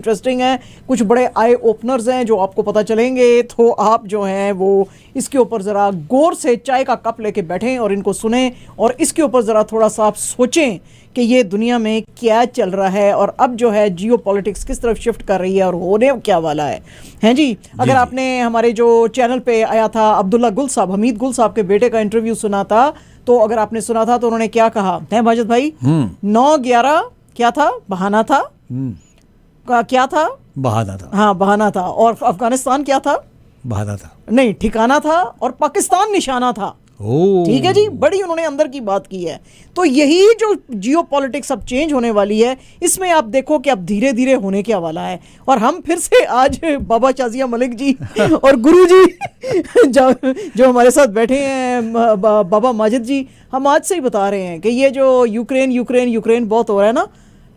Interesting है, कुछ बड़े आई ओपनर्स हैं जो आपको पता चलेंगे, तो आप जो हैं वो इसके ऊपर ज़रा गौर से चाय का कप लेके बैठें और इनको सुनें और इसके ऊपर ज़रा थोड़ा सा आप सोचें कि ये दुनिया में क्या चल रहा है और अब जो है जियो पॉलिटिक्स किस तरफ शिफ्ट कर रही है और होने क्या वाला है। हैं जी, अगर आपने हमारे जो चैनल पे आया था अब्दुल्ला गुल साहब, हमीद गुल साहब के बेटे का इंटरव्यू सुना था, तो अगर आपने सुना था तो उन्होंने क्या कहा है माजिद भाई? 9/11 क्या था? बहाना था। क्या था? बहाना था। हाँ, बहाना था। और अफगानिस्तान क्या था? बहाना था नहीं, ठिकाना था। और पाकिस्तान निशाना था। ठीक है जी, बड़ी उन्होंने अंदर की बात की है। तो यही जो जियो पॉलिटिक्स अब चेंज होने वाली है, इसमें आप देखो कि अब धीरे धीरे होने क्या वाला है। और हम फिर से आज बाबा शाजिया मलिक जी और गुरु जी जो हमारे साथ बैठे हैं, बाबा माजिद जी, हम आज से ही बता रहे हैं कि ये जो यूक्रेन बहुत हो रहा है ना,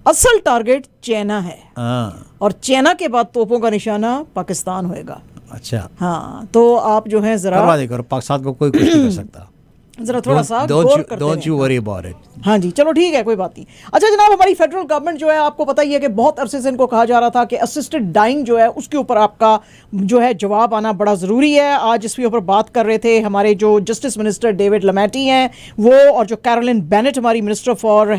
असल टारगेट चाइना है। और चाइना के बाद तोपों का निशाना पाकिस्तान होएगा। अच्छा, हाँ, तो आप जो है जरा परवाह नहीं करो, पाकिस्तान को कोई कुछ नहीं कर सकता। जरा थोड़ा सा गौर करते don't you worry about it. हाँ जी, चलो ठीक है, कोई बात नहीं। अच्छा जनाब, हमारी फेडरल गवर्नमेंट जो है, आपको पता ही है कि बहुत अरसे से इनको कहा जा रहा था कि असिस्टेड डाइंग जो है उसके ऊपर आपका जो है जवाब आना बड़ा ज़रूरी है। आज इसके ऊपर बात कर रहे थे हमारे जो जस्टिस मिनिस्टर डेविड लमैटी हैं वो, और जो कैरोलिन बेनेट हमारी minister for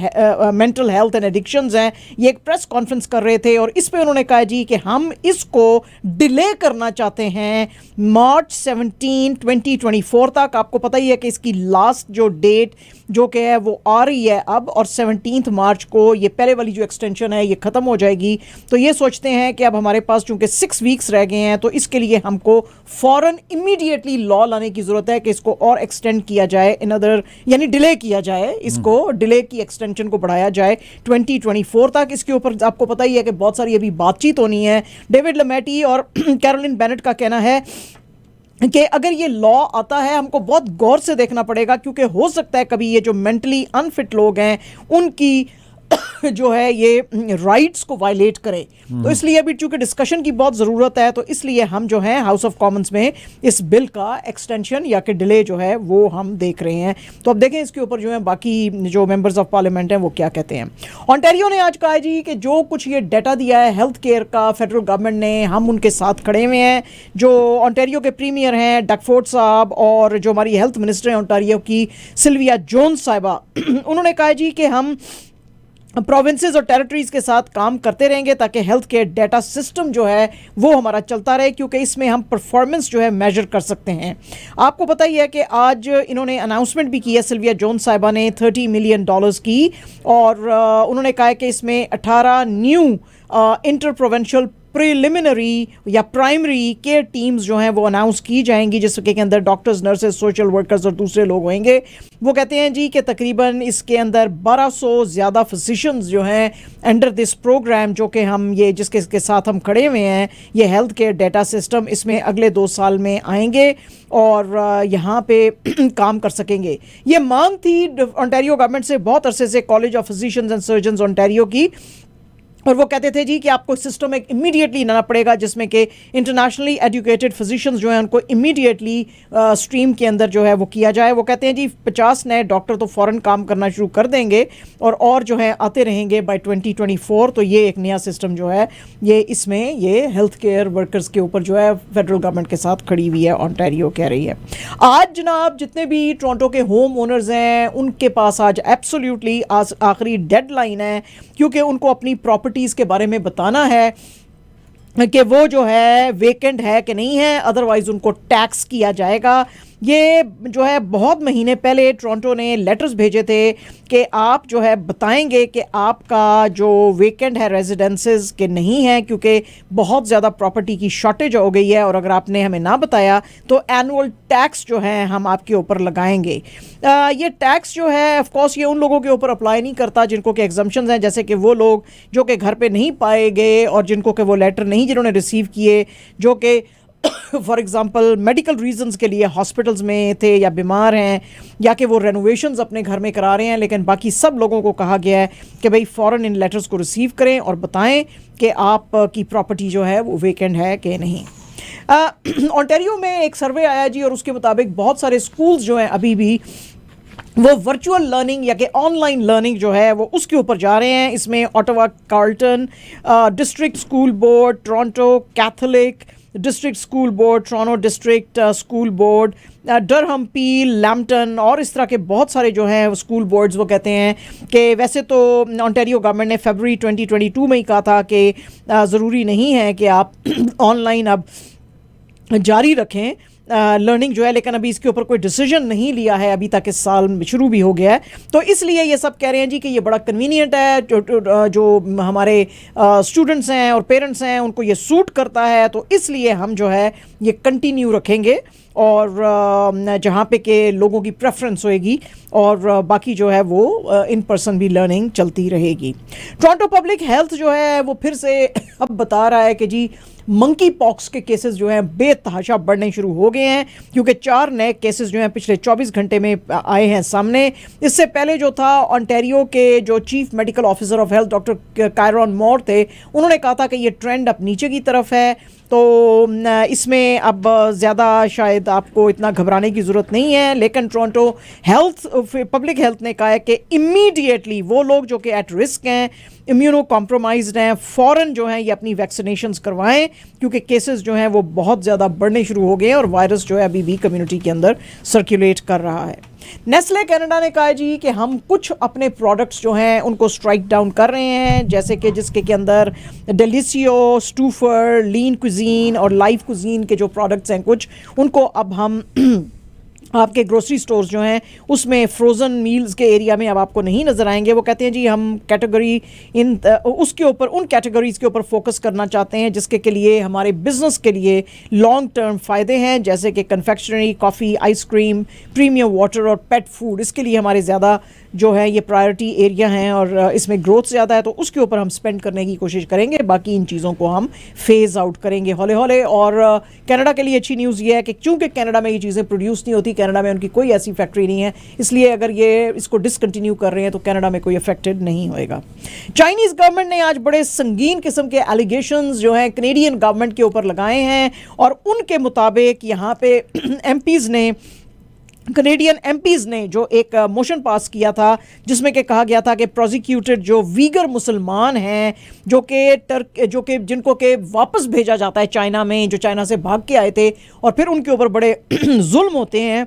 mental health and addictions हैं, ये एक प्रेस कॉन्फ्रेंस कर रहे थे और इस पर उन्होंने कहा जी कि हम इसको डिले करना चाहते हैं मार्च 17, 2024 तक। आपको पता ही है कि इसकी लास्ट जो डेट जो कि है वो आ रही है अब, और 17 मार्च को ये पहले वाली जो एक्सटेंशन है ये ख़त्म हो जाएगी। तो ये सोचते हैं कि अब हमारे पास चूंकि 6 वीक्स रह गए हैं, तो इसके लिए हमको फ़ौरन इमीडिएटली लॉ लाने की ज़रूरत है कि इसको और एक्सटेंड किया जाए, इनअदर यानी डिले किया जाए, इसको डिले की एक्सटेंशन को बढ़ाया जाए 2024 तक। इसके ऊपर आपको पता ही है कि बहुत सारी अभी बातचीत होनी है। डेविड लमैटी और कैरोलिन बेनेट का कहना है कि अगर ये लॉ आता है हमको बहुत गौर से देखना पड़ेगा, क्योंकि हो सकता है कभी ये जो मेंटली अनफिट लोग हैं उनकी जो है ये राइट्स को वायलेट करे। तो इसलिए अभी चूंकि डिस्कशन की बहुत ज़रूरत है, तो इसलिए हम जो है हाउस ऑफ कॉमन्स में इस बिल का एक्सटेंशन या कि डिले जो है वो हम देख रहे हैं। तो अब देखें इसके ऊपर जो है बाकी जो मेंबर्स ऑफ पार्लियामेंट हैं वो क्या कहते हैं। ओंटारियो ने आज कहा जी कि जो कुछ ये डाटा दिया है हेल्थ केयर का फेडरल गवर्नमेंट ने, हम उनके साथ खड़े हुए हैं। जो ओंटारियो के प्रीमियर हैं डकफोर्ड साहब और जो हमारी हेल्थ मिनिस्टर हैं ओंटारियो की सिल्विया जोन्स साहिबा, उन्होंने कहा जी कि हम प्रोविंसेस और टेरिटरीज़ के साथ काम करते रहेंगे ताकि हेल्थ केयर डाटा सिस्टम जो है वो हमारा चलता रहे, क्योंकि इसमें हम परफॉर्मेंस जो है मेजर कर सकते हैं। आपको पता ही है कि आज इन्होंने अनाउंसमेंट भी की है सिल्विया जोन्स साहिबा ने $30 मिलियन की, और उन्होंने कहा है कि इसमें 18 न्यू इंटर प्रोविंशियल प्रीलिमिनरी या प्राइमरी केयर टीम्स जो हैं वो अनाउंस की जाएंगी, जिसके के अंदर डॉक्टर्स, नर्सेज, सोशल वर्कर्स और दूसरे लोग होंगे। वो कहते हैं जी कि तकरीबन इसके अंदर 1200 ज़्यादा फिजिशियंस जो हैं अंडर दिस प्रोग्राम, जो कि हम ये जिसके साथ हम खड़े हुए हैं, ये हेल्थ केयर डाटा सिस्टम, इसमें अगले 2 साल में आएंगे और यहाँ पे काम कर सकेंगे। ये मांग थी ओंटारियो गवर्नमेंट से बहुत अरसे से, college of physicians and surgeons Ontario की, और वो कहते थे जी कि आपको सिस्टम एक इमीडिएटली लाना पड़ेगा जिसमें कि इंटरनेशनली एजुकेटेड फिजिशियंस जो हैं उनको इमीडिएटली स्ट्रीम के अंदर जो है वो किया जाए। वो कहते हैं जी 50 नए डॉक्टर तो फ़ौरन काम करना शुरू कर देंगे और जो है आते रहेंगे बाय 2024। तो ये एक नया सिस्टम जो है ये इसमें ये हेल्थ केयर वर्कर्स के ऊपर जो है फेडरल गवर्नमेंट के साथ खड़ी हुई है, ओंटारियो कह रही है। आज जनाब जितने भी टोरंटो के होम ओनर्स हैं उनके पास आज एब्सोल्युटली आज आखिरी डेडलाइन है, क्योंकि उनको अपनी प्रॉपर्टीज़ के बारे में बताना है कि वो जो है वेकेंट है कि नहीं है, अदरवाइज उनको टैक्स किया जाएगा। ये जो है बहुत महीने पहले टोरंटो ने लेटर्स भेजे थे कि आप जो है बताएंगे कि आपका जो वेकेंट है रेजिडेंसेस के नहीं है, क्योंकि बहुत ज़्यादा प्रॉपर्टी की शॉर्टेज हो गई है, और अगर आपने हमें ना बताया तो एनुअल टैक्स जो है हम आपके ऊपर लगाएंगे। ये टैक्स जो है ऑफ कोर्स ये उन लोगों के ऊपर अप्लाई नहीं करता जिनको के एग्जम्पशंस हैं, जैसे कि वो लोग जो कि घर पे नहीं पाए गए और जिनको के वो लेटर नहीं जिन्होंने रिसीव किए, जो कि फॉर एग्ज़ाम्पल मेडिकल रीजंस के लिए हॉस्पिटल्स में थे या बीमार हैं, या कि वो रेनोवेशंस अपने घर में करा रहे हैं। लेकिन बाकी सब लोगों को कहा गया है कि भाई फ़ौरन इन लेटर्स को रिसीव करें और बताएं कि आप की प्रॉपर्टी जो है वो वेकेंट है कि नहीं। ओंटारियो में एक सर्वे आया जी, और उसके मुताबिक बहुत सारे स्कूल्स जो हैं अभी भी वो वर्चुअल लर्निंग या कि ऑनलाइन लर्निंग जो है वो उसके ऊपर जा रहे हैं। इसमें Ottawa Carleton, district school board Toronto Catholic, district school board Toronto district school board, Durham, Peel, Lambton और इस तरह के बहुत सारे जो हैं स्कूल बोर्ड्स वो कहते हैं कि वैसे तो ओंटारियो गवर्नमेंट ने फरवरी 2022 में ही कहा था कि ज़रूरी नहीं है कि आप ऑनलाइन अब जारी रखें लर्निंग जो है, लेकिन अभी इसके ऊपर कोई डिसीजन नहीं लिया है अभी तक। इस साल शुरू भी हो गया है, तो इसलिए ये सब कह रहे हैं जी कि ये बड़ा कन्वीनियंट है, जो हमारे स्टूडेंट्स हैं और पेरेंट्स हैं उनको ये सूट करता है, तो इसलिए हम जो है ये कंटिन्यू रखेंगे और जहाँ पे के लोगों की प्रेफरेंस होएगी और बाकी जो है वो इन पर्सन भी लर्निंग चलती रहेगी। टोरंटो पब्लिक हेल्थ जो है वो फिर से अब बता रहा है कि जी मंकी पॉक्स के केसेस जो हैं बेतहाशा बढ़ने शुरू हो गए हैं, क्योंकि 4 नए केसेस जो हैं पिछले 24 घंटे में आए हैं सामने। इससे पहले जो था ओंटारियो के जो chief medical officer of health doctor Kieran Moore थे, उन्होंने कहा था कि ये ट्रेंड अब नीचे की तरफ है, तो इसमें अब ज़्यादा शायद आपको इतना घबराने की ज़रूरत नहीं है। लेकिन टोरंटो हेल्थ पब्लिक हेल्थ ने कहा है कि इमीडिएटली वो लोग जो कि एट रिस्क हैं, इम्यूनो कॉम्प्रोमाइज्ड हैं, फ़ौरन जो हैं ये अपनी वैक्सीनेशंस करवाएं, क्योंकि केसेस जो हैं वो बहुत ज़्यादा बढ़ने शुरू हो गए हैं और वायरस जो है अभी भी कम्युनिटी के अंदर सर्कुलेट कर रहा है। नेस्ले कनाडा ने कहा जी कि हम कुछ अपने प्रोडक्ट्स जो हैं उनको स्ट्राइक डाउन कर रहे हैं, जैसे कि जिसके के अंदर डेलिसियो, स्टूफर, लीन कुजीन और लाइव कुजीन के जो प्रोडक्ट्स हैं कुछ, उनको अब हम आपके ग्रोसरी स्टोर्स जो हैं उसमें फ्रोज़न मील्स के एरिया में अब आपको नहीं नज़र आएंगे। वो कहते हैं जी हम कैटेगरी उसके ऊपर, उन कैटेगरीज़ के ऊपर फोकस करना चाहते हैं जिसके के लिए हमारे बिजनेस के लिए लॉन्ग टर्म फ़ायदे हैं, जैसे कि confectionery, coffee, ice cream, premium water और पेट फूड। इसके लिए हमारे ज़्यादा जो है ये प्रायोरिटी एरिया हैं और इसमें ग्रोथ ज़्यादा है, तो उसके ऊपर हम स्पेंड करने की कोशिश करेंगे। बाकी इन चीज़ों को हम फेज़ आउट करेंगे हौले हौले। और कनाडा के लिए अच्छी न्यूज़ ये है कि चूँकि कनाडा में ये चीज़ें प्रोड्यूस नहीं होती, कनाडा में उनकी कोई ऐसी फैक्ट्री नहीं है, इसलिए अगर ये इसको डिसकंटिन्यू कर रहे हैं तो कनाडा में कोई अफेक्टेड नहीं होएगा। चाइनीज़ गवर्नमेंट ने आज बड़े संगीन किस्म के एलिगेशंस जो हैं कनेडियन गवर्नमेंट के ऊपर लगाए हैं और उनके मुताबिक यहाँ पे एमपीज़ ने, कनेडियन एमपीज़ ने जो एक मोशन पास किया था जिसमें कि कहा गया था कि प्रोसिक्यूटेड जो वीगर मुसलमान हैं जो कि जिनको के वापस भेजा जाता है चाइना में, जो चाइना से भाग के आए थे और फिर उनके ऊपर बड़े जुल्म होते हैं,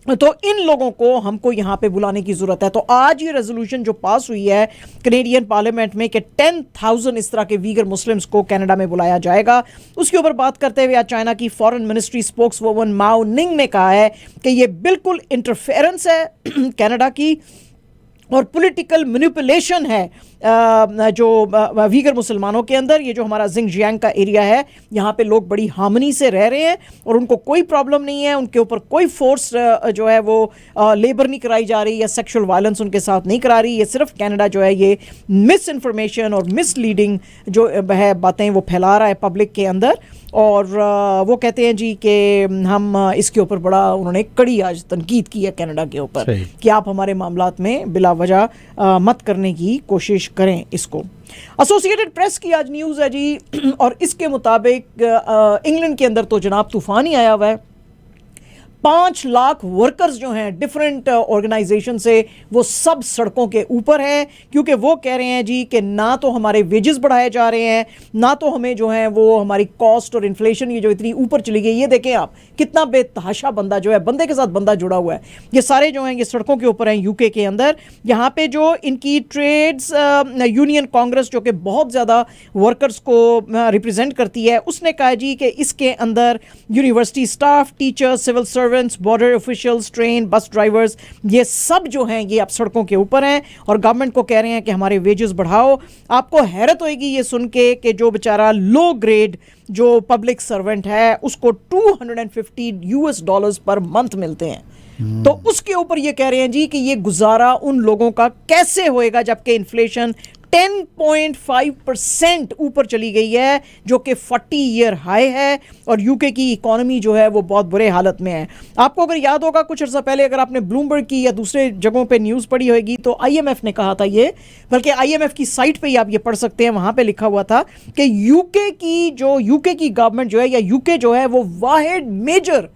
तो इन लोगों को हमको यहाँ पे बुलाने की ज़रूरत है। तो आज ये रेजोल्यूशन जो पास हुई है कनेडियन पार्लियामेंट में कि 10,000 इस तरह के वीगर मुस्लिम्स को कनाडा में बुलाया जाएगा, उसके ऊपर बात करते हुए आज चाइना की फॉरेन मिनिस्ट्री स्पोक्स वुमन माओ निंग ने कहा है कि ये बिल्कुल इंटरफेरेंस है कनाडा की और पॉलिटिकल मैनिपुलेशन है जो वीगर मुसलमानों के अंदर। ये जो हमारा जिंगजियांग का एरिया है यहाँ पे लोग बड़ी हार्मनी से रह रहे हैं और उनको कोई प्रॉब्लम नहीं है, उनके ऊपर कोई फोर्स जो है वो लेबर नहीं कराई जा रही या सेक्सुअल वायलेंस उनके साथ नहीं करा रही। ये सिर्फ कनाडा जो है ये मिस इन्फॉर्मेशन और मिसलीडिंग जो है बातें वो फैला रहा है पब्लिक के अंदर। और वो कहते हैं जी कि हम इसके ऊपर बड़ा उन्होंने कड़ी आज तनकीद की है कनाडा के ऊपर कि आप हमारे मामलात में बिला वजह मत करने की कोशिश करें इसको। एसोसिएटेड प्रेस की आज न्यूज़ है जी और इसके मुताबिक इंग्लैंड के अंदर तो जनाब तूफ़ान ही आया हुआ है। 5 लाख वर्कर्स जो हैं डिफरेंट ऑर्गेनाइजेशन से वो सब सड़कों के ऊपर हैं, क्योंकि वो कह रहे हैं जी कि ना तो हमारे वेजेस बढ़ाए जा रहे हैं, ना तो हमें जो है वो हमारी कॉस्ट और इन्फ्लेशन ये जो इतनी ऊपर चली गई। ये देखें आप कितना बेतहाशा बंदा जो है, बंदे के साथ बंदा जुड़ा हुआ है। ये सारे जो हैं ये सड़कों के ऊपर हैं यूके के अंदर। यहाँ पे जो इनकी ट्रेड्स यूनियन कांग्रेस जो कि बहुत ज़्यादा वर्कर्स को रिप्रेजेंट करती है, उसने कहा जी कि इसके अंदर university staff, teachers, civil servants, border officials, train bus drivers, ये सब जो हैं ये अब सड़कों के ऊपर हैं और गवर्नमेंट को कह रहे हैं कि हमारे वेजेस बढ़ाओ। आपको हैरत होगी ये सुन के कि जो बेचारा लो ग्रेड जो पब्लिक सर्वेंट है उसको $250 पर मंथ मिलते हैं, तो उसके ऊपर ये कह रहे हैं जी कि ये गुजारा उन लोगों का कैसे होएगा जबकि इन्फ्लेशन 10.5% ऊपर चली गई है जो कि 40 ईयर हाई है और यूके की इकोनॉमी जो है वो बहुत बुरे हालत में है। आपको अगर याद होगा कुछ अर्सा पहले अगर आपने ब्लूमबर्ग की या दूसरे जगहों पे न्यूज़ पढ़ी होगी तो आईएमएफ ने कहा था ये, बल्कि आईएमएफ की साइट पे ही आप ये पढ़ सकते हैं, वहाँ पे लिखा हुआ था कि यूके की गवर्नमेंट जो है या यूके जो है वो वाहिद मेजर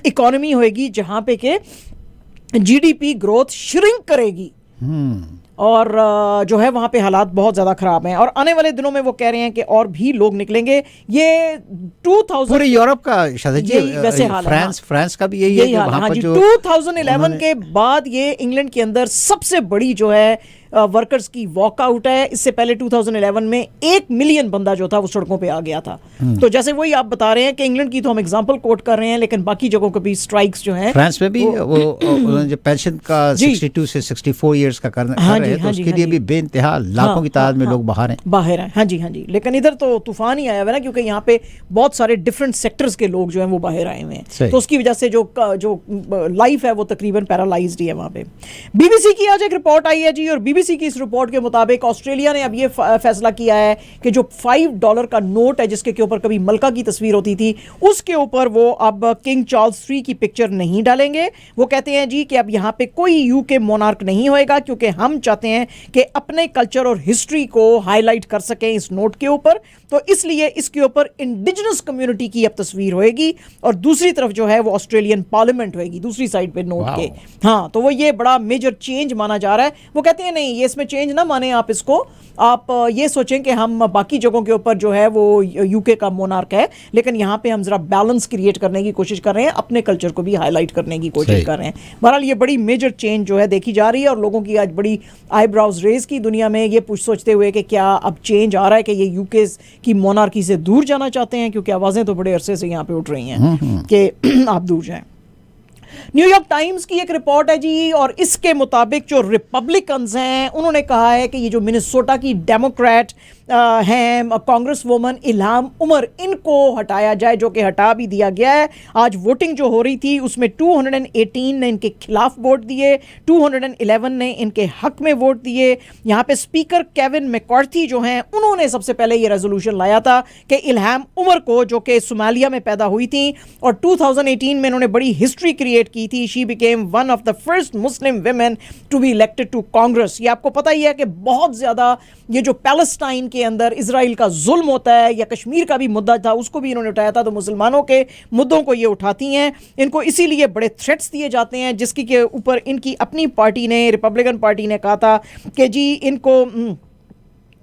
इकोनॉमी होएगी जहाँ पे के जीडीपी ग्रोथ श्रिंक करेगी और जो है वहाँ पे हालात बहुत ज़्यादा ख़राब हैं और आने वाले दिनों में वो कह रहे हैं कि और भी लोग निकलेंगे। ये 2000 पूरे यूरोप का शायद जी, वैसे हाल है, फ्रांस का भी यही है कि वहाँ पर जो 2011 के बाद ये इंग्लैंड के अंदर सबसे बड़ी जो है वर्कर्स की वॉकआउट है। इससे पहले 2011 में 1 मिलियन बंदा जो था वो सड़कों पे आ गया था। तो जैसे वही आप बता रहे हैं कि इंग्लैंड की तो हम एग्जांपल कोट कर रहे हैं, लेकिन बाकी जगहों के भी स्ट्राइक्स जो हैं, फ्रांस में भी वो जो पेंशन का 62 से 64 इयर्स का कर रहे हैं, तो उसके लिए भी बेइंतहा लाखों की तादाद में लोग बाहर हैं। हाँ जी। लेकिन इधर तो तूफान ही आया हुआ है ना, क्योंकि यहाँ पे बहुत सारे डिफरेंट सेक्टर्स के लोग जो हैं वो बाहर आए हुए हैं, तो उसकी वजह से जो लाइफ है वो तकरीबन पैरालाइज्ड ही है वहाँ पे। बीबीसी की आज एक रिपोर्ट आई है जी, और बीबीसी की इस रिपोर्ट के मुताबिक ऑस्ट्रेलिया ने अब ये फैसला किया है कि जो $5 का नोट है जिसके ऊपर कभी मलका की तस्वीर होती थी, उसके ऊपर वो अब किंग चार्ल्स III की पिक्चर नहीं डालेंगे। वो कहते हैं जी कि अब यहाँ पे कोई यूके मोनार्क नहीं होएगा, क्योंकि हम चाहते हैं कि अपने कल्चर और हिस्ट्री को हाईलाइट कर सकें इस नोट के ऊपर, तो इसलिए इसके ऊपर इंडिजिनस कम्युनिटी की अब तस्वीर होएगी और दूसरी तरफ जो है वो ऑस्ट्रेलियन पार्लियामेंट होएगी दूसरी साइड पे नोट के। हाँ, तो वो ये बड़ा मेजर चेंज माना जा रहा है। वो कहते हैं नहीं, ये इसमें चेंज ना माने आप इसको, आप ये सोचें कि हम बाकी जगहों के ऊपर जो है वो यूके का मोनार्क है, लेकिन यहाँ पे हम जरा बैलेंस क्रिएट करने की कोशिश कर रहे हैं, अपने कल्चर को भी हाईलाइट करने की कोशिश कर रहे हैं। बहरहाल ये बड़ी मेजर चेंज जो है देखी जा रही है और लोगों की आज बड़ी आईब्राउज रेज की दुनिया में ये सोचते हुए कि क्या अब चेंज आ रहा है कि ये यूके की मोनार्की से दूर जाना चाहते हैं, क्योंकि आवाज़ें तो बड़े अरसे से यहाँ पे उठ रही हैं कि आप दूर जाएं। न्यूयॉर्क टाइम्स की एक रिपोर्ट है जी, और इसके मुताबिक जो रिपब्लिकन्स हैं उन्होंने कहा है कि ये जो मिनेसोटा की डेमोक्रेट हैं कांग्रेस वुमन इल्हाम उमर, इनको हटाया जाए, जो कि हटा भी दिया गया है। आज वोटिंग जो हो रही थी उसमें 218 ने इनके खिलाफ वोट दिए, 211 ने इनके हक में वोट दिए। यहाँ पे स्पीकर केविन मैककार्थी जो हैं उन्होंने सबसे पहले ये रेजोल्यूशन लाया था कि इल्हाम उमर को, जो कि सोमालिया में पैदा हुई थी और 2018 में इन्होंने बड़ी हिस्ट्री क्रिएट की थी, she became one of the first Muslim women to be elected to Congress. ये आपको पता ही है कि बहुत ज़्यादा ये जो पैलेस्टाइन के अंदर इजराइल का जुल्म होता है, या कश्मीर का भी मुद्दा था उसको भी इन्होंने उठाया था, तो मुसलमानों के मुद्दों को ये उठाती हैं। इनको इसीलिए बड़े थ्रेट्स दिए जाते हैं, जिसकी के ऊपर इनकी अपनी पार्टी ने, रिपब्लिकन पार्टी ने कहा था कि जी इनको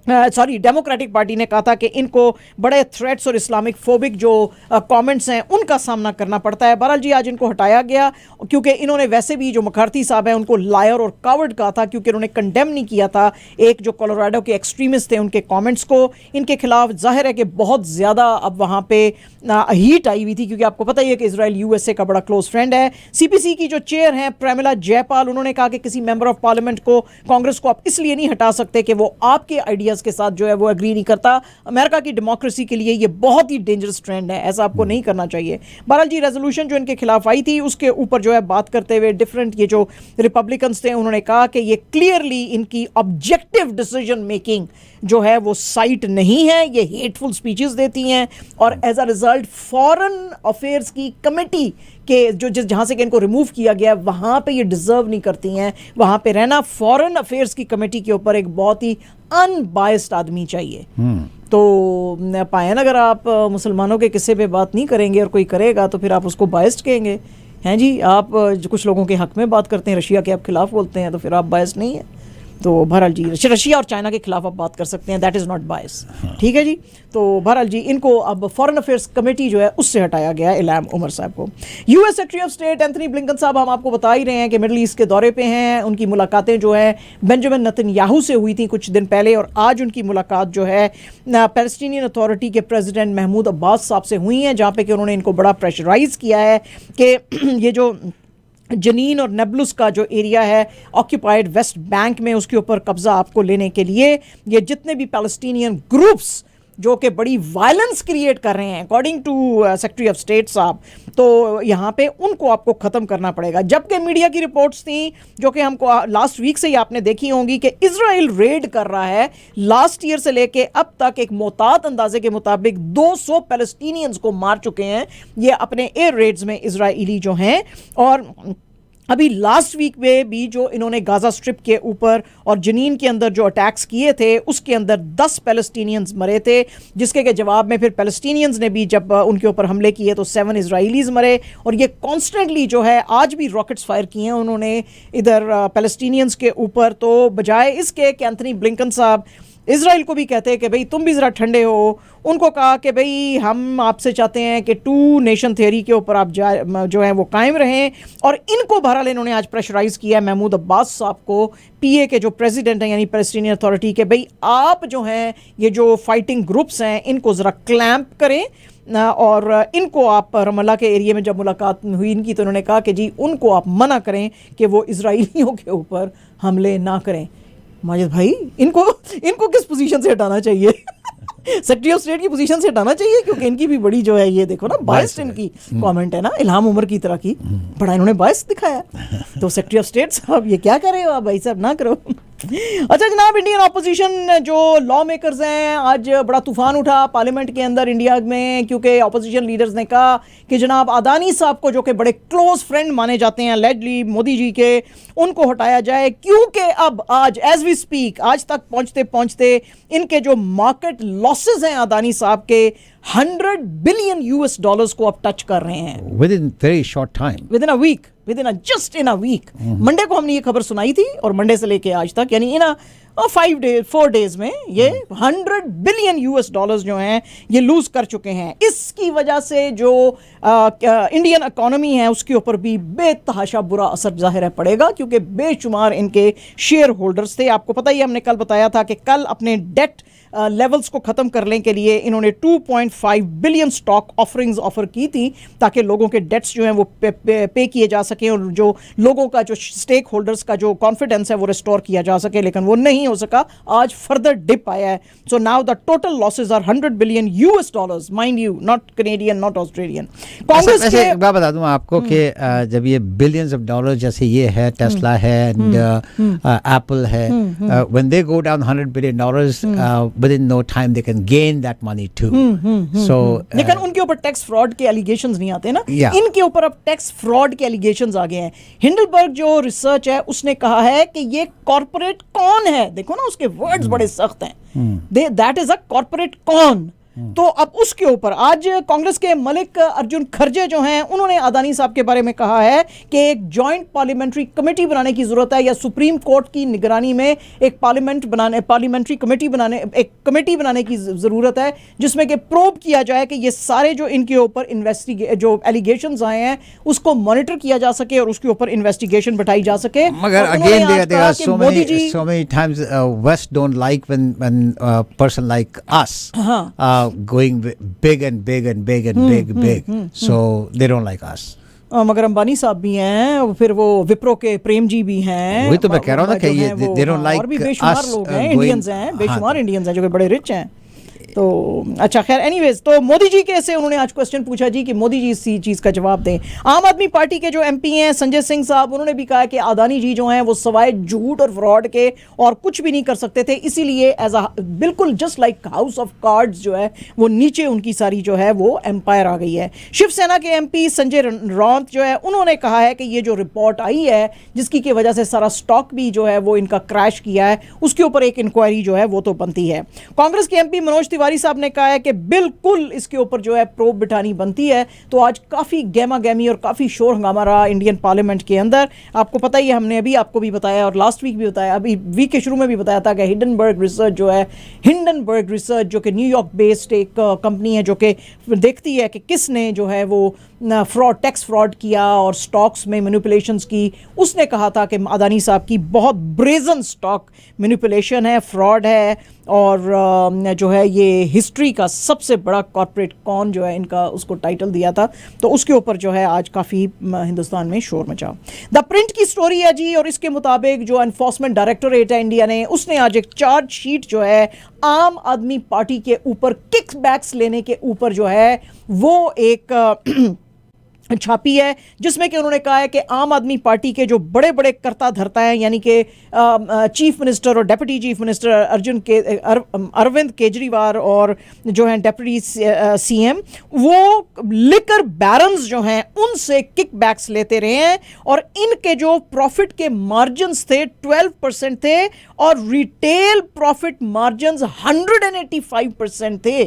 डेमोक्रेटिक पार्टी ने कहा था कि इनको बड़े थ्रेट्स और इस्लामिक फोबिक जो कमेंट्स हैं उनका सामना करना पड़ता है। बहरहाल जी आज इनको हटाया गया, क्योंकि इन्होंने वैसे भी जो मैकार्थी साहब हैं उनको लायर और कावर्ड कहा था, क्योंकि उन्होंने कंडेम नहीं किया था एक जो कोलोराडो के एक्सट्रीमिस्ट थे उनके कमेंट्स को। इनके खिलाफ जाहिर है कि बहुत ज़्यादा अब वहाँ पे हीट आई हुई थी, क्योंकि आपको पता ही है कि इजराइल यूएसए का बड़ा क्लोज फ्रेंड है। सीपीसी की जो चेयर हैं प्रेमिला जयपाल, उन्होंने कहा कि किसी मेंबर ऑफ पार्लियामेंट को, कांग्रेस को आप इसलिए नहीं हटा सकते कि वो आपके आइडियाज़ के साथ जो है वो एग्री नहीं करता। अमेरिका की डेमोक्रेसी के लिए ये बहुत ही डेंजरस ट्रेंड है, ऐसा आपको नहीं करना चाहिए। बहरहाल जी रेजोल्यूशन जो इनके खिलाफ आई थी उसके ऊपर जो है बात करते हुए डिफरेंट ये जो रिपब्लिकन्स थे उन्होंने कहा कि ये क्लियरली इनकी ऑब्जेक्टिव डिसीजन मेकिंग जो है वो साइट नहीं है, ये हेटफुल स्पीचेस देती हैं और as a result foreign affairs की कमेटी के जो जहाँ से कि इनको रिमूव किया गया वहाँ पे ये डिज़र्व नहीं करती हैं वहाँ पे रहना। फॉरेन अफेयर्स की कमेटी के ऊपर एक बहुत ही अनबायस्ड आदमी चाहिए। तो पायन अगर आप मुसलमानों के किस्से पे बात नहीं करेंगे और कोई करेगा तो फिर आप उसको बायस्ड कहेंगे, हैं जी। आप जो कुछ लोगों के हक में बात करते हैं, रशिया के आप खिलाफ बोलते हैं, तो फिर आप बायस्ड नहीं है। तो बहरहाल जी रशिया और चाइना के खिलाफ आप बात कर सकते हैं, दैट इज़ नॉट बायस। ठीक है जी। तो बहरहाल जी इनको अब फॉरेन अफेयर्स कमेटी जो है उससे हटाया गया है इल्हाम उमर साहब को। US secretary of state Anthony Blinken साहब हम आपको बता ही रहे हैं कि मिडल ईस्ट के दौरे पे हैं। उनकी मुलाकातें जो है बेंजामिन नेतन्याहू से हुई थी कुछ दिन पहले, और आज उनकी मुलाकात जो है पैलेस्टीनियन अथॉरिटी के प्रेसिडेंट महमूद अब्बास साहब से हुई है, जहाँ पे कि उन्होंने इनको बड़ा प्रेशराइज किया है कि ये जो जनीन और नेब्लुस का जो एरिया है ऑक्यूपाइड वेस्ट बैंक में, उसके ऊपर कब्जा आपको लेने के लिए ये जितने भी पैलेस्टीनियन ग्रुप्स जो कि बड़ी वायलेंस क्रिएट कर रहे हैं according to secretary of state साहब, तो यहाँ पे उनको आपको ख़त्म करना पड़ेगा। जबकि मीडिया की रिपोर्ट्स थी जो कि हमको लास्ट वीक से ही आपने देखी होंगी कि इजराइल रेड कर रहा है। लास्ट ईयर से लेके अब तक एक मोहतात अंदाजे के मुताबिक 200 पैलेस्टीनियंस को मार चुके हैं ये अपने एयर रेड्स में इजराइली जो हैं। और अभी लास्ट वीक में भी जो इन्होंने गाजा स्ट्रिप के ऊपर और जनीन के अंदर जो अटैक्स किए थे उसके अंदर 10 पैलेस्टीनियंस मरे थे, जिसके के जवाब में फिर पैलेस्टीनियंस ने भी जब उनके ऊपर हमले किए तो 7 इजराइलीज मरे। और ये कॉन्स्टेंटली जो है आज भी रॉकेट्स फायर किए हैं उन्होंने इधर पैलेस्टीनियंस के ऊपर। तो बजाय इसके कि एंथनी ब्लिंकन साहब इजराइल को भी कहते हैं कि भाई तुम भी ज़रा ठंडे हो, उनको कहा कि भाई हम आपसे चाहते हैं कि 2 नेशन थ्योरी के ऊपर आप जो है वो कायम रहें। और इनको बहरहाल इन्होंने आज प्रेशराइज किया महमूद अब्बास साहब को, पीए के जो प्रेसिडेंट हैं यानी पैलेस्टीनियन अथॉरिटी के, भाई आप जो हैं ये जो फाइटिंग ग्रुप्स हैं इनको ज़रा क्लैंप करें और इनको आप रमल्ला के एरिया में जब मुलाकात हुई इनकी तो उन्होंने कहा कि जी उनको आप मना करें कि वो इजराइलियों के ऊपर हमले ना करें। माजिद भाई इनको किस पोजीशन से हटाना चाहिए? सेक्रेटरी ऑफ स्टेट की पोजीशन से हटाना चाहिए, क्योंकि इनकी भी बड़ी जो है ये देखो ना बायस इनकी कमेंट है ना, इल्हाम उमर की तरह की बड़ा इन्होंने बायस दिखाया। तो सेक्रेटरी ऑफ स्टेट साहब ये क्या कर रहे हो आप भाई साहब, ना करो। अच्छा जनाब, इंडियन ऑपोजिशन जो लॉ मेकर्स हैं आज बड़ा तूफान उठा पार्लियामेंट के अंदर इंडिया में, क्योंकि ऑपोजिशन लीडर्स ने कहा कि जनाब अदानी साहब को जो कि बड़े क्लोज फ्रेंड माने जाते हैं लेडली मोदी जी के, उनको हटाया जाए, क्योंकि अब आज एज वी स्पीक आज तक पहुंचते पहुंचते इनके जो मार्केट लॉसेस हैं अदानी साहब के $100 बिलियन को अब टच कर रहे हैं within very short time, just in a week. Monday को हमने ये खबर सुनाई थी और मंडे से लेके आज तक यानी इन 4 डेज में ये $100 बिलियन जो हैं ये लूज कर चुके हैं। इसकी वजह से जो इंडियन इकोनॉमी है उसके ऊपर भी बेतहाशा बुरा असर जाहिर है पड़ेगा, क्योंकि बेशुमार इनके शेयर होल्डर्स थे। आपको पता ही हमने कल बताया था कि कल अपने डेट लेवल्स को ख़त्म करने के लिए इन्होंने 2.5 बिलियन स्टॉक ऑफरिंग्स ऑफर की थी ताकि लोगों के डेट्स जो हैं वो पे किए जा सकें और जो लोगों का जो स्टेक होल्डर्स का जो कॉन्फिडेंस है वो रिस्टोर किया जा सके, लेकिन वो नहीं हो सका। आज फर्दर डिप आया है। So now the total losses are $100 billion, mind you, not Canadian not Australian. Congress के एक बात बता दूं आपको कि जब ये बिलियंस ऑफ डॉलर जैसे ये है, टेस्ला है एंड एप्पल है, when they go down $100 billion within no time they can gain that money too. So लेकिन उनके ऊपर टैक्स फ्रॉड के एलिगेशंस नहीं आते ना, इनके ऊपर अब टैक्स फ्रॉड के एलिगेशंस आ गए हैं। हिंडलबर्ग जो रिसर्च है उसने कहा है कि ये कॉर्पोरेट कौन है, देखो ना उसके वर्ड्स बड़े सख्त हैं, दैट इज अ कॉर्पोरेट कौन। तो अब उसके ऊपर आज कांग्रेस के मलिक अर्जुन खरगे जो हैं उन्होंने अदानी साहब के बारे में कहा है कि एक जॉइंट पार्लियामेंट्री कमेटी बनाने की जरूरत है, या सुप्रीम कोर्ट की निगरानी में एक पार्लियामेंट्री कमेटी बनाने की जरूरत है, जिसमें कि प्रोब किया जाए कि ये सारे जो इनके ऊपर जो एलिगेशंस आए हैं उसको मॉनिटर किया जा सके और उसके ऊपर इन्वेस्टिगेशन बैठाई जा सके। मगर again so many times West don't like when person like us going big and big and big and big, so they don't like us. मगर अंबानी साहब भी हैं और फिर वो विप्रो के प्रेम जी भी हैं, वही तो मैं कह रहा हूँ ना कि ये they don't like us, और भी बेशुमार लोग हैं, इंडियंस हैं, बेशुमार इंडियंस हैं जो कि बड़े रिच हैं। तो अच्छा खैर एनीवेज, तो मोदी जी के से उन्होंने आज क्वेश्चन पूछा जी कि मोदी जी इस चीज़ का जवाब दें। आम आदमी पार्टी के जो एमपी हैं संजय सिंह साहब, उन्होंने भी कहा कि अदानी जी जो हैं वो सवाए झूठ और फ्रॉड के और कुछ भी नहीं कर सकते थे, इसीलिए एज अ बिल्कुल just like house of cards जो है वो नीचे उनकी सारी जो है वो एम्पायर आ गई है। शिवसेना के एमपी संजय रौत जो है उन्होंने कहा है कि ये जो रिपोर्ट आई है जिसकी की वजह से सारा स्टॉक भी जो है वो इनका क्रैश किया है उसके ऊपर एक इंक्वायरी जो है वो तो बनती है। कांग्रेस के एमपी मनोज तिवारी साहब ने कहा है कि बिल्कुल इसके ऊपर जो है प्रोब बिठानी बनती है। तो आज काफ़ी गहमा गहमी और काफ़ी शोर हंगामा रहा इंडियन पार्लियामेंट के अंदर। आपको पता ही है, हमने अभी आपको भी बताया और लास्ट वीक भी बताया, अभी वीक के शुरू में भी बताया था कि हिंडनबर्ग रिसर्च जो कि न्यूयॉर्क बेस्ड एक कंपनी है जो कि देखती है कि किसने जो है वो टैक्स फ्रॉड किया और स्टॉक्स में मैनिपुलेशंस की, उसने कहा था कि अदानी साहब की बहुत ब्रेजन स्टॉक मैनिपुलेशन है, फ्रॉड है और जो है ये हिस्ट्री का सबसे बड़ा कॉर्पोरेट कॉन जो है इनका उसको टाइटल दिया था। तो उसके ऊपर जो है आज काफ़ी हिंदुस्तान में शोर मचा। द प्रिंट की स्टोरी है जी, और इसके मुताबिक जो एनफोर्समेंट डायरेक्टोरेट है इंडिया ने, उसने आज एक चार्जशीट जो है आम आदमी पार्टी के ऊपर किकबैक्स लेने के ऊपर जो है वो एक छापी है, जिसमें कि उन्होंने कहा है कि आम आदमी पार्टी के जो बड़े बड़े कर्ता धर्ता हैं, यानी कि चीफ मिनिस्टर और deputy chief minister Arvind Kejriwal और जो हैं डेप्यूटी सीएम, वो लिकर बैरन्स जो हैं उनसे किकबैक्स लेते रहे हैं और इनके जो प्रॉफिट के मार्जिन्स थे 12% थे और रिटेल प्रॉफिट मार्जिन्स 185% थे।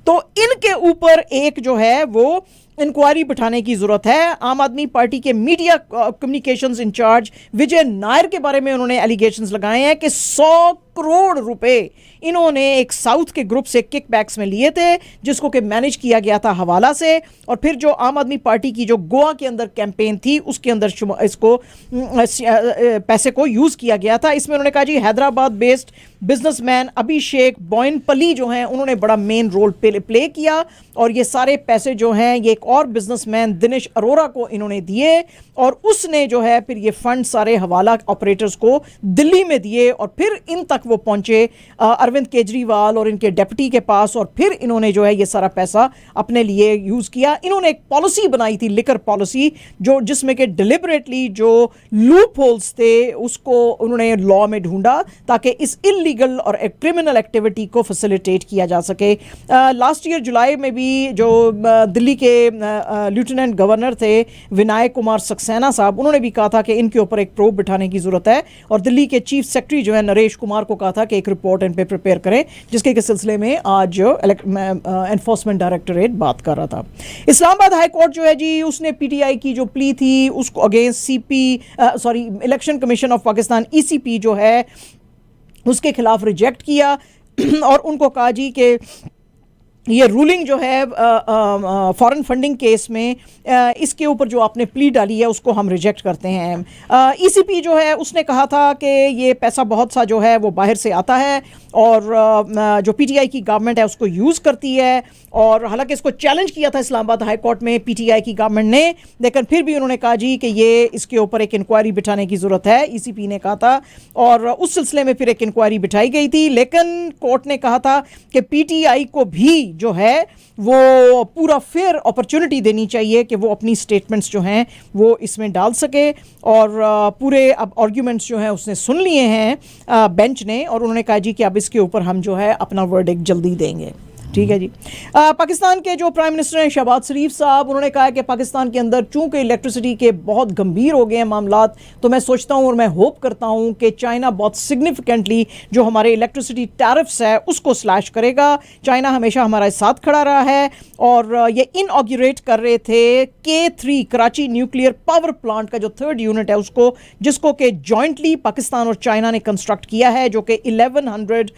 तो इनके ऊपर एक जो है वो इंक्वायरी बिठाने की जरूरत है। आम आदमी पार्टी के मीडिया कम्युनिकेशंस इंचार्ज विजय नायर के बारे में उन्होंने एलिगेशंस लगाए हैं कि 100 करोड़ रुपए इन्होंने एक साउथ के ग्रुप से किकबैक्स में लिए थे, जिसको कि मैनेज किया गया था हवाला से, और फिर जो आम आदमी पार्टी की जो गोवा के अंदर कैंपेन थी उसके अंदर इसको पैसे को यूज किया गया था। इसमें उन्होंने कहा जी हैदराबाद बेस्ड बिजनेसमैन अभिषेक बोयनपल्ली जो हैं उन्होंने बड़ा मेन रोल प्ले किया और ये सारे पैसे जो हैं ये एक और बिजनेसमैन दिनेश अरोरा को इन्होंने दिए और उसने जो है फिर ये फंड सारे हवाला ऑपरेटर्स को दिल्ली में दिए और फिर इन तक वो पहुंचे अरविंद केजरीवाल और इनके डेप्यूटी के पास और फिर इन्होंने जो है ये सारा पैसा अपने लिए यूज किया। इन्होंने एक पॉलिसी बनाई थी, लिकर पॉलिसी, जो जिसमें कि डिलिबरेटली जो लूप होल्स थे उसको उन्होंने लॉ में ढूंढा ताकि इस इलीगल और क्रिमिनल एक्टिविटी को फैसिलिटेट किया जा सके। लास्ट ईयर जुलाई में भी जो दिल्ली के लेफ्टिनेंट गवर्नर थे विनायक कुमार सक्सेना साहब, उन्होंने भी कहा था कि इनके ऊपर एक प्रोब बिठाने की जरूरत है और दिल्ली के चीफ सेक्रेटरी जो है नरेश कुमार को कहा था कि एक रिपोर्ट इन पे प्रिपेयर करें, जिसके के सिलसिले में आज एनफोर्समेंट डायरेक्टोरेट बात कर रहा था। इस्लामाबाद हाई कोर्ट जो है जी उसने पीटीआई की जो प्ली थी उसको against election commission of Pakistan ECP जो है उसके खिलाफ रिजेक्ट किया और उनको कहा जी कि ये रूलिंग जो है फॉरेन फंडिंग केस में इसके ऊपर जो आपने प्ली डाली है उसको हम रिजेक्ट करते हैं। ईसीपी जो है उसने कहा था कि ये पैसा बहुत सा जो है वो बाहर से आता है और जो पीटीआई की गवर्नमेंट है उसको यूज़ करती है और हालांकि इसको चैलेंज किया था इस्लामाबाद हाई कोर्ट में पीटीआई की गवर्नमेंट ने, लेकिन फिर भी उन्होंने कहा जी कि ये इसके ऊपर एक इंक्वायरी बिठाने की ज़रूरत है, ईसीपी ने कहा था और उस सिलसिले में फिर एक इंक्वायरी बिठाई गई थी। लेकिन कोर्ट ने कहा था कि पीटीआई को भी जो है वो पूरा फेयर अपॉर्चुनिटी देनी चाहिए कि वो अपनी स्टेटमेंट्स जो हैं वो इसमें डाल सके और पूरे अब आर्ग्यूमेंट्स जो हैं उसने सुन लिए हैं बेंच ने और उन्होंने कहा जी कि अब इसके ऊपर हम जो है अपना वर्डिक्ट जल्दी देंगे। ठीक है जी। पाकिस्तान के जो प्राइम मिनिस्टर हैं शहबाज शरीफ साहब, उन्होंने कहा है कि पाकिस्तान के अंदर चूंकि इलेक्ट्रिसिटी के बहुत गंभीर हो गए हैं मामलात, तो मैं सोचता हूं और मैं होप करता हूं कि चाइना बहुत सिग्निफिकेंटली जो हमारे इलेक्ट्रिसिटी टैरिफ्स है उसको स्लैश करेगा। चाइना हमेशा हमारे साथ खड़ा रहा है और ये इनऑग्यूरेट कर रहे थे K3 Karachi nuclear power plant का जो 3rd यूनिट है उसको, जिसको कि जॉइंटली पाकिस्तान और चाइना ने कंस्ट्रक्ट किया है, जो कि 1100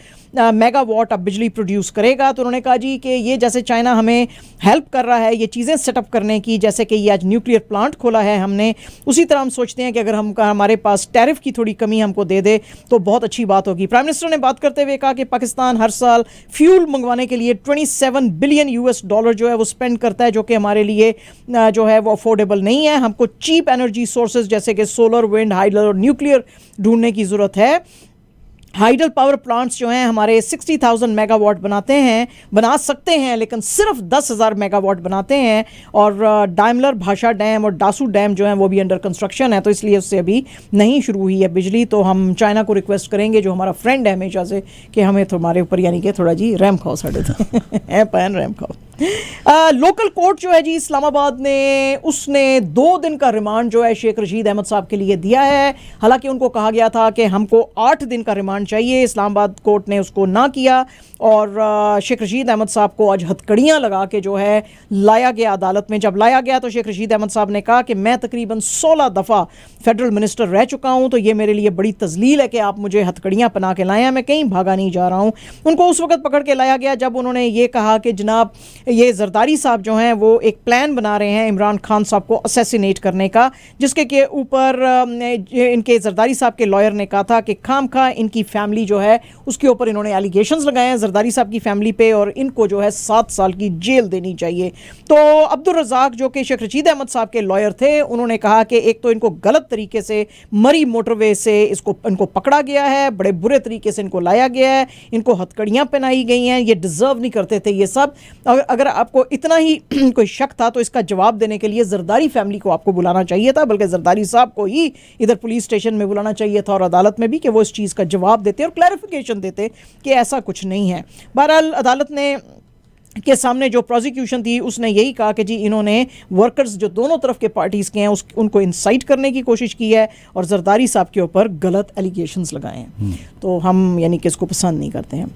मेगावाट अब बिजली प्रोड्यूस करेगा। तो उन्होंने कहा जी कि ये जैसे चाइना हमें हेल्प कर रहा है ये चीज़ें सेटअप करने की, जैसे कि ये आज न्यूक्लियर प्लांट खोला है हमने, उसी तरह हम सोचते हैं कि अगर हमारे पास टैरिफ की थोड़ी कमी हमको दे दे तो बहुत अच्छी बात होगी। प्राइम मिनिस्टर ने बात करते हुए कहा कि पाकिस्तान हर साल फ्यूल मंगवाने के लिए $27 बिलियन जो है वो स्पेंड करता है, जो कि हमारे लिए जो है वो अफोर्डेबल नहीं है। हमको चीप एनर्जी सोर्सेज जैसे कि सोलर, विंड, हाइडल और न्यूक्लियर ढूंढने की ज़रूरत है। हाइडल पावर प्लांट्स जो हैं हमारे 60,000 मेगावाट बना सकते हैं, लेकिन सिर्फ 10,000 मेगावाट बनाते हैं और डाइमलर भाषा डैम और डासू डैम जो हैं वो भी अंडर कंस्ट्रक्शन है, तो इसलिए उससे अभी नहीं शुरू हुई है बिजली। तो हम चाइना को रिक्वेस्ट करेंगे, जो हमारा फ्रेंड है हमेशा से, कि हमें तुम्हारे ऊपर यानी कि थोड़ा जी रैम खाओ साढ़े है पैन रैम खाओ। लोकल कोर्ट जो है जी इस्लामाबाद ने उसने 2 दिन का रिमांड जो है शेख रशीद अहमद साहब के लिए दिया है। हालांकि उनको कहा गया था कि हमको 8 दिन का रिमांड चाहिए, इस्लामाबाद कोर्ट ने उसको ना किया और शेख रशीद अहमद साहब को आज हथकड़ियाँ लगा के जो है लाया गया अदालत में। जब लाया गया तो शेख रशीद अहमद साहब ने कहा कि मैं तकरीबन 16 दफ़ा फेडरल मिनिस्टर रह चुका हूँ, तो ये मेरे लिए बड़ी तजलील है कि आप मुझे हथकड़ियाँ पहना के लाए हैं, मैं कहीं भागा नहीं जा रहा हूँ। उनको उस वक्त पकड़ के लाया गया जब उन्होंने ये कहा कि जनाब ये जरदारी साहब जो हैं वो एक प्लान बना रहे हैं इमरान खान साहब को असैसिनेट करने का, जिसके के ऊपर इनके जरदारी साहब के लॉयर ने कहा था कि खामखा इनकी फैमिली जो है उसके ऊपर इन्होंने एलिगेशंस लगाए हैं जरदारी साहब की फैमिली पे और इनको जो है 7 साल की जेल देनी चाहिए। तो अब्दुल रज़ाक जो कि शेख रशीद अहमद साहब के लॉयर थे, उन्होंने कहा कि एक तो इनको गलत तरीके से मरी मोटरवे से इनको पकड़ा गया है, बड़े बुरे तरीके से इनको लाया गया है, इनको हथकड़ियाँ पहनाई गई हैं, ये डिज़र्व नहीं करते थे ये सब। अगर अगर आपको इतना ही कोई शक था तो इसका जवाब देने के लिए जरदारी फैमिली को आपको बुलाना चाहिए था, बल्कि जरदारी साहब को ही इधर पुलिस स्टेशन में बुलाना चाहिए था और अदालत में भी, कि वो इस चीज़ का जवाब देते और क्लैरिफिकेशन देते कि ऐसा कुछ नहीं है। बहरहाल अदालत ने के सामने जो प्रोसिक्यूशन थी उसने यही कहा कि जी इन्होंने वर्कर्स जो दोनों तरफ के पार्टीज़ के हैं उनको इंसाइट करने की कोशिश की है और जरदारी साहब के ऊपर गलत एलिगेशंस लगाए हैं। तो हम यानी कि इसको पसंद नहीं करते हैं।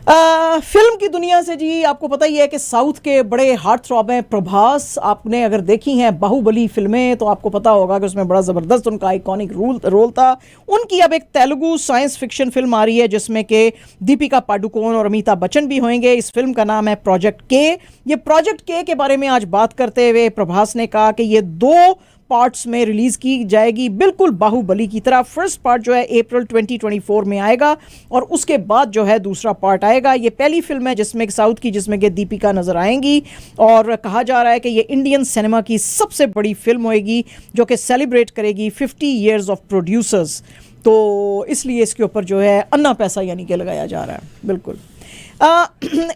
फिल्म की दुनिया से जी आपको पता ही है कि साउथ के बड़े हार्ट थ्रॉब हैं प्रभास। आपने अगर देखी हैं बाहुबली फिल्में तो आपको पता होगा कि उसमें बड़ा ज़बरदस्त उनका आइकॉनिक रोल था। उनकी अब एक तेलुगु साइंस फिक्शन फिल्म आ रही है जिसमें कि दीपिका पाडुकोण और अमिताभ बच्चन भी होंगे। इस फिल्म का नाम है प्रोजेक्ट के। ये प्रोजेक्ट के बारे में आज बात करते हुए प्रभास ने कहा कि ये 2 पार्ट्स में रिलीज की जाएगी, बिल्कुल बाहुबली की तरह। फर्स्ट पार्ट जो है अप्रैल 2024 में आएगा और उसके बाद जो है दूसरा पार्ट आएगा। ये पहली फिल्म है जिसमें साउथ की जिसमें कि दीपिका नजर आएंगी और कहा जा रहा है कि ये इंडियन सिनेमा की सबसे बड़ी फिल्म होएगी जो कि सेलिब्रेट करेगी 50 ईयर्स ऑफ प्रोड्यूसर्स। तो इसलिए इसके ऊपर जो है अन्ना पैसा यानी कि लगाया जा रहा है। बिल्कुल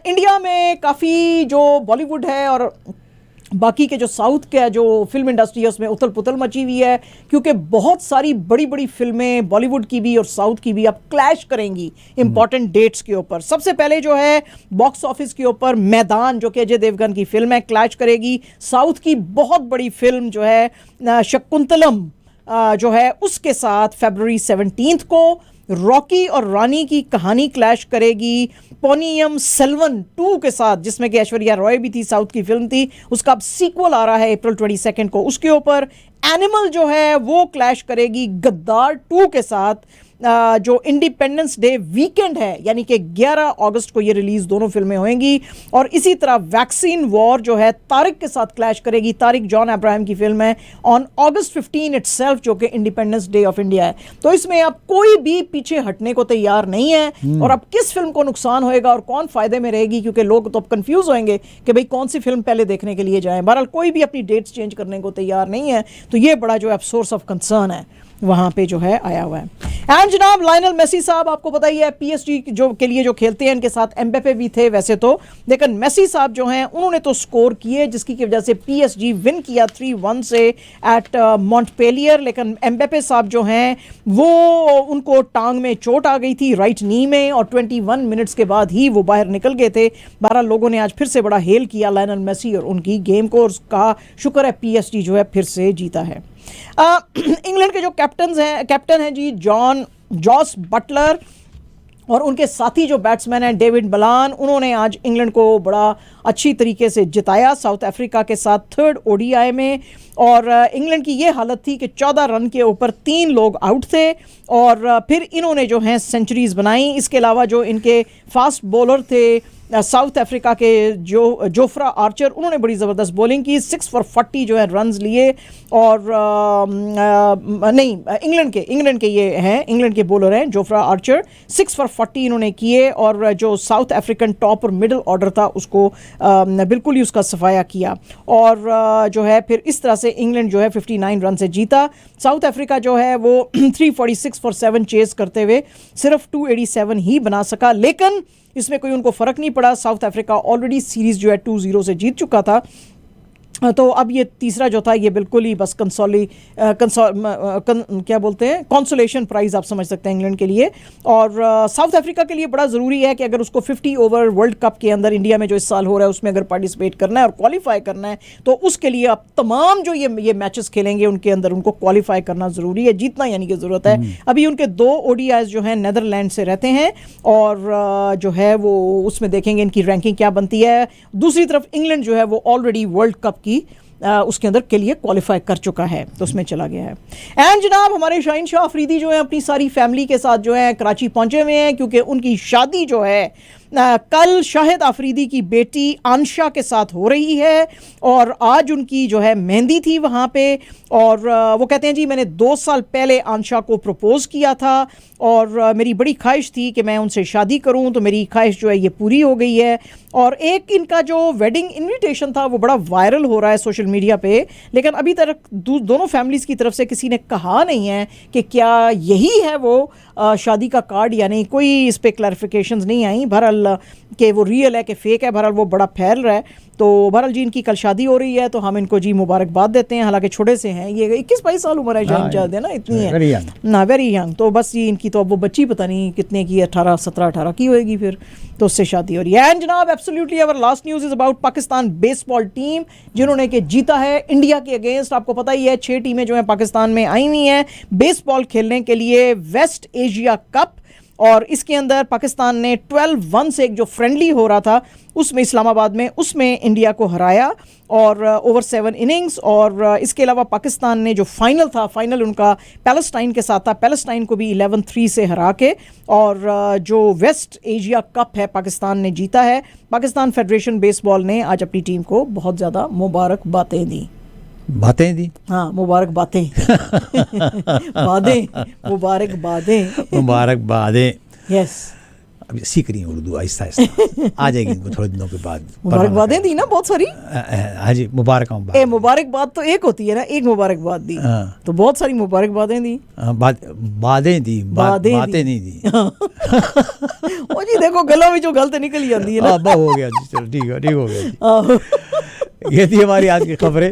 इंडिया में काफ़ी जो बॉलीवुड है और बाकी के जो साउथ का जो फिल्म इंडस्ट्री है उसमें उथल पुथल मची हुई है, क्योंकि बहुत सारी बड़ी बड़ी फिल्में बॉलीवुड की भी और साउथ की भी अब क्लैश करेंगी इंपॉर्टेंट डेट्स के ऊपर। सबसे पहले जो है बॉक्स ऑफिस के ऊपर मैदान जो कि अजय देवगन की फिल्म है क्लैश करेगी। साउथ की बहुत बड़ी फिल्म जो है शकुंतलम जो है उसके साथ फरवरी 17 को रॉकी और रानी की कहानी क्लैश करेगी पोनियम सेल्वन 2 के साथ, जिसमें कि ऐश्वर्या रॉय भी थी, साउथ की फिल्म थी। उसका अब सीक्वल आ रहा है अप्रैल 22 को। उसके ऊपर एनिमल जो है वो क्लैश करेगी गद्दार 2 के साथ। जो इंडिपेंडेंस डे वीकेंड है यानी कि 11 अगस्त को ये रिलीज दोनों फिल्में होंगी। और इसी तरह वैक्सीन वॉर जो है तारिक के साथ क्लैश करेगी। तारिक जॉन अब्राहम की फिल्म है ऑन अगस्त 15 इटसेल्फ जो कि इंडिपेंडेंस डे ऑफ इंडिया है। तो इसमें अब कोई भी पीछे हटने को तैयार नहीं है। और अब किस फिल्म को नुकसान होएगा और कौन फायदे में रहेगी, क्योंकि लोग तो अब कंफ्यूज होंगे कि भाई कौन सी फिल्म पहले देखने के लिए जाएं। बहरहाल कोई भी अपनी डेट्स चेंज करने को तैयार नहीं है। तो ये बड़ा जो है सोर्स ऑफ कंसर्न है वहां पे जो है आया हुआ है। एंड जनाब लायनल मेसी साहब आपको पता ही है पीएसजी जो के लिए जो खेलते हैं, इनके साथ एम्बेपे भी थे वैसे तो, लेकिन मेसी साहब जो हैं उन्होंने तो स्कोर किए जिसकी की वजह से पीएसजी विन किया 3-1 से एट मॉन्टपेलियर। लेकिन एम्बेपे साहब जो हैं वो उनको टांग में चोट आ गई थी राइट नी में और 21 मिनट्स के बाद ही वो बाहर निकल गए थे। 12 लोगों ने आज फिर से बड़ा हेल किया लायनल मेसी और उनकी गेम को और कहा शुक्र है पीएसजी जो है फिर से जीता है। इंग्लैंड के जो कैप्टन हैं जी जॉस बटलर और उनके साथी जो बैट्समैन हैं डेविड बलान, उन्होंने आज इंग्लैंड को बड़ा अच्छी तरीके से जिताया साउथ अफ्रीका के साथ 3rd ODI में। और इंग्लैंड की ये हालत थी कि 14 रन के ऊपर 3 लोग आउट थे और फिर इन्होंने जो हैं सेंचुरीज बनाई। इसके अलावा जो इनके फास्ट बॉलर थे साउथ अफ्रीका के जोफ्रा आर्चर, उन्होंने बड़ी ज़बरदस्त बॉलिंग की, 6 for 40 जो है रन्स लिए। और नहीं इंग्लैंड के ये हैं, इंग्लैंड के बॉलर हैं जोफ्रा आर्चर, 6 for 40 इन्होंने किए। और जो साउथ अफ्रीकन टॉप और मिडल ऑर्डर था उसको बिल्कुल ही उसका सफाया किया। और जो है फिर इस तरह से इंग्लैंड जो है 59 रन से जीता। साउथ अफ्रीका जो है वो 346 for 7 चेस करते हुए सिर्फ 287 ही बना सका, लेकिन इसमें कोई उनको फ़र्क नहीं पड़ा। साउथ अफ्रीका ऑलरेडी सीरीज़ जो है 2-0 से जीत चुका था। तो अब ये तीसरा जो था ये बिल्कुल ही बस क्या बोलते हैं कंसोलेशन प्राइज़ आप समझ सकते हैं इंग्लैंड के लिए। और साउथ अफ्रीका के लिए बड़ा ज़रूरी है कि अगर उसको 50 ओवर वर्ल्ड कप के अंदर इंडिया में जो इस साल हो रहा है उसमें अगर पार्टिसिपेट करना है और क्वालिफाई करना है तो उसके लिए अब तमाम जो ये मैचेस खेलेंगे उनके अंदर उनको क्वालिफाई करना ज़रूरी है, जीतना यानी कि ज़रूरत है। अभी उनके 2 ODIs जो हैं नेदरलैंड से रहते हैं और जो है वो उसमें देखेंगे इनकी रैंकिंग क्या बनती है। दूसरी तरफ इंग्लैंड जो है वो ऑलरेडी वर्ल्ड कप की उसके अंदर के लिए क्वालिफाई कर चुका है तो उसमें चला गया है। एंड जनाब हमारे शाहीन शाह अफरीदी जो है अपनी सारी फैमिली के साथ जो है कराची पहुंचे हुए हैं, क्योंकि उनकी शादी जो है कल शाहिद अफरीदी की बेटी आंशा के साथ हो रही है और आज उनकी जो है मेहंदी थी वहाँ पे। और वो कहते हैं जी मैंने 2 साल पहले आंशा को प्रपोज किया था और मेरी बड़ी ख्वाहिश थी कि मैं उनसे शादी करूं, तो मेरी ख्वाहिश जो है ये पूरी हो गई है। और एक इनका जो वेडिंग इनविटेशन था वो बड़ा वायरल हो रहा है सोशल मीडिया पे, लेकिन अभी तक दोनों फैमिलीज़ की तरफ से किसी ने कहा नहीं है कि क्या यही है वो शादी का कार्ड या नहीं। कोई इस पर क्लैरिफिकेशंस नहीं आई बहरहाल कि वो रियल है कि फेक है। बहरहाल वो बड़ा फैल रहा है। तो बहरहाल जी इनकी कल शादी हो रही है, तो हम इनको जी मुबारकबाद देते हैं। हालांकि छोटे से हैं, ये 21-22 साल उम्र है शायद है ना, इतनी है ना, वेरी यंग। तो बस जी इनकी तो अब वो बच्ची पता नहीं कितने की, 18-17-18 की होएगी फिर, तो उससे शादी हो रही है। एंड जनाब absolutely our last news is about Pakistan baseball team, जिन्होंने कि जीता है इंडिया के अगेंस्ट। आपको पता ही है 6 टीमें जो हैं पाकिस्तान में आई हुई हैं बेसबॉल खेलने के लिए वेस्ट एशिया कप, और इसके अंदर पाकिस्तान ने 12-1 से एक जो फ्रेंडली हो रहा था उसमें इस्लामाबाद में, उसमें इंडिया को हराया और ओवर 7 इनिंग्स। और इसके अलावा पाकिस्तान ने जो फाइनल था, फाइनल उनका पैलेस्टाइन के साथ था, पैलेस्टाइन को भी 11-3 से हरा के, और जो वेस्ट एशिया कप है पाकिस्तान ने जीता है। पाकिस्तान फेडरेशन बेसबॉल ने आज अपनी टीम को बहुत ज़्यादा मुबारकबादें दी। बातें दी, हाँ मुबारक बातें मुबारकबादें। यस, अभी सीख रही हैं उर्दू आहिस्ता आहिस्ता, आ जाएगी इनको थोड़े दिनों के बाद। मुबारकबादें दी ना बहुत सारी। हाँ जी, मुबारकबाद तो एक होती है ना, एक मुबारकबाद दी, तो बहुत सारी मुबारकबादें दी। बातें दी, बातें नहीं दी। ओ जी देखो गला में जो गलत निकल जाती है ना। हो गया जी, चलो ठीक हो गया जी। ये थी हमारी आज की खबरें।